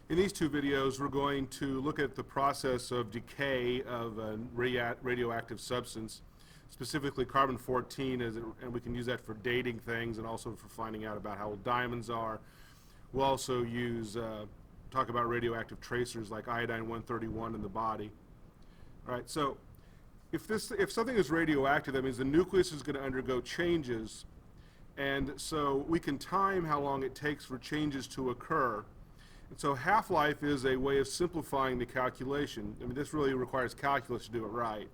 In these two videos, we're going to look at the process of decay of a radioactive substance, specifically carbon-14, and we can use that for dating things and also for finding out about how old diamonds are. We'll also talk about radioactive tracers like iodine-131 in the body. All right, so if something is radioactive, that means the nucleus is going to undergo changes, and so we can time how long it takes for changes to occur. And so half-life is a way of simplifying the calculation. I mean, this really requires calculus to do it right.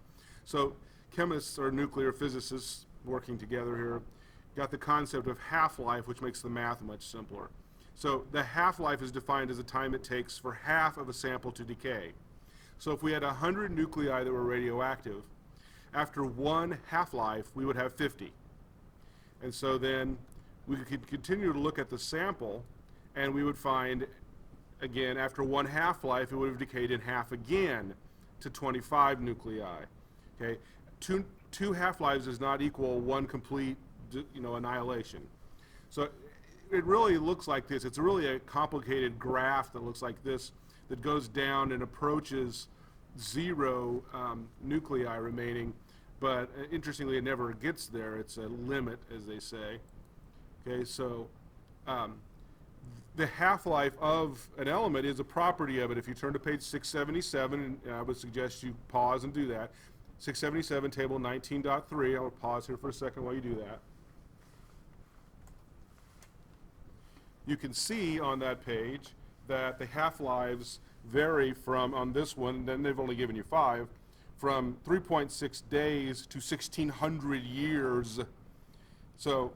So chemists or nuclear physicists working together here got the concept of half-life, which makes the math much simpler. So the half-life is defined as the time it takes for half of a sample to decay. So if we had 100 nuclei that were radioactive, after one half-life, we would have 50. And so then we could continue to look at the sample, and we would find, again, after one half-life, it would have decayed in half again to 25 nuclei. Okay, two half-lives does not equal one complete, annihilation. So it really looks like this. It's really a complicated graph that looks like this, that goes down and approaches zero nuclei remaining. But interestingly, it never gets there. It's a limit, as they say. Okay, so the half-life of an element is a property of it. If you turn to page 677, and I would suggest you pause and do that. 677, table 19.3. I will pause here for a second while you do that. You can see on that page that the half-lives vary from, on this one, then they've only given you 5, from 3.6 days to 1,600 years. So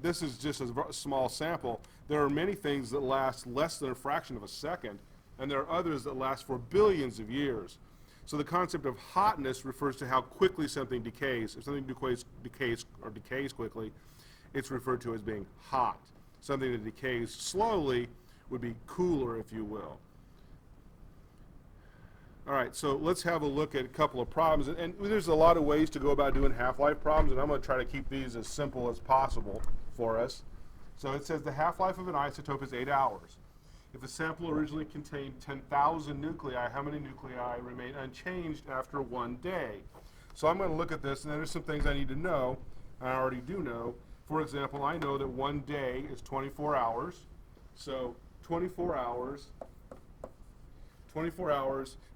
this is just a small sample. There are many things that last less than a fraction of a second, and there are others that last for billions of years. So the concept of hotness refers to how quickly something decays. If something decays quickly, it's referred to as being hot. Something that decays slowly would be cooler, if you will. All right, so let's have a look at a couple of problems. And there's a lot of ways to go about doing half-life problems, and I'm going to try to keep these as simple as possible for us. So it says the half-life of an isotope is 8 hours. If a sample originally contained 10,000 nuclei, how many nuclei remain unchanged after 1 day? So I'm going to look at this, and then there's some things I need to know. I already do know. For example, I know that 1 day is 24 hours. So 24 hours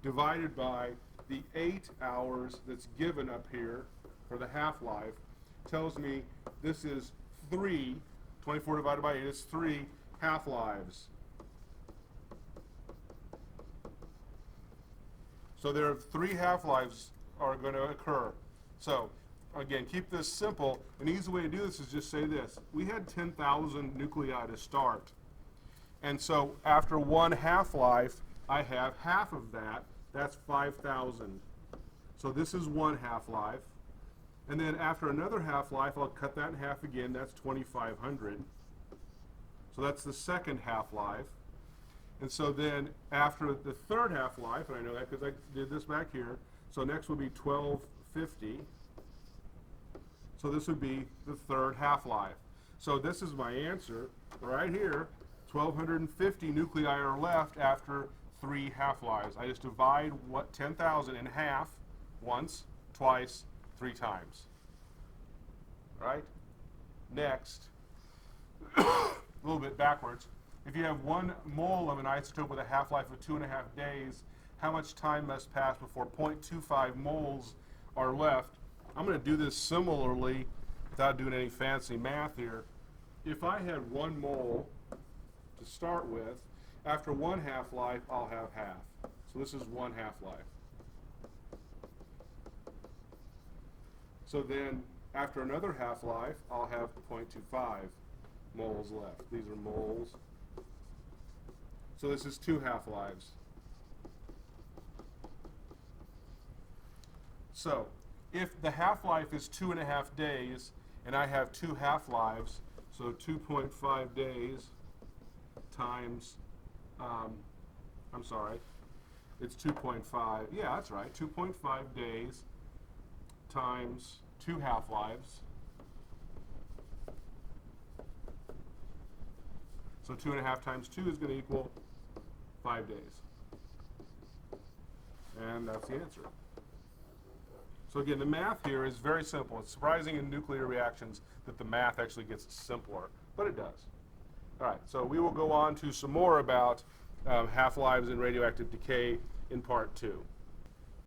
divided by the 8 hours that's given up here for the half-life tells me this is 3. 24 divided by 8 is 3 half-lives. So there are 3 half-lives are going to occur. So again, keep this simple. An easy way to do this is just say this. We had 10,000 nuclei to start. And so after one half-life, I have half of that. That's 5,000. So this is one half-life. And then after another half-life, I'll cut that in half again. That's 2,500. So that's the second half-life. And so then after the third half-life, and I know that because I did this back here, so next would be 1,250. So this would be the third half-life. So this is my answer right here. 1,250 nuclei are left after 3 half-lives. I just divide 10,000 in half once, twice, 3 times. Right? Next, a little bit backwards. If you have 1 mole of an isotope with a half-life of 2.5 days, how much time must pass before 0.25 moles are left? I'm going to do this similarly without doing any fancy math here. If I had 1 mole to start with, after 1 half-life, I'll have half. So this is 1 half-life. So then, after another half-life, I'll have 0.25 moles left. These are moles. So this is 2 half-lives. So if the half-life is 2.5 days, and I have 2 half-lives, so 2.5 days times, it's 2.5, yeah, that's right, 2.5 days times 2 half-lives. So 2.5 times 2 is going to equal 5 days. And that's the answer. So again, the math here is very simple. It's surprising in nuclear reactions that the math actually gets simpler, but it does. All right, so we will go on to some more about half-lives and radioactive decay in part 2.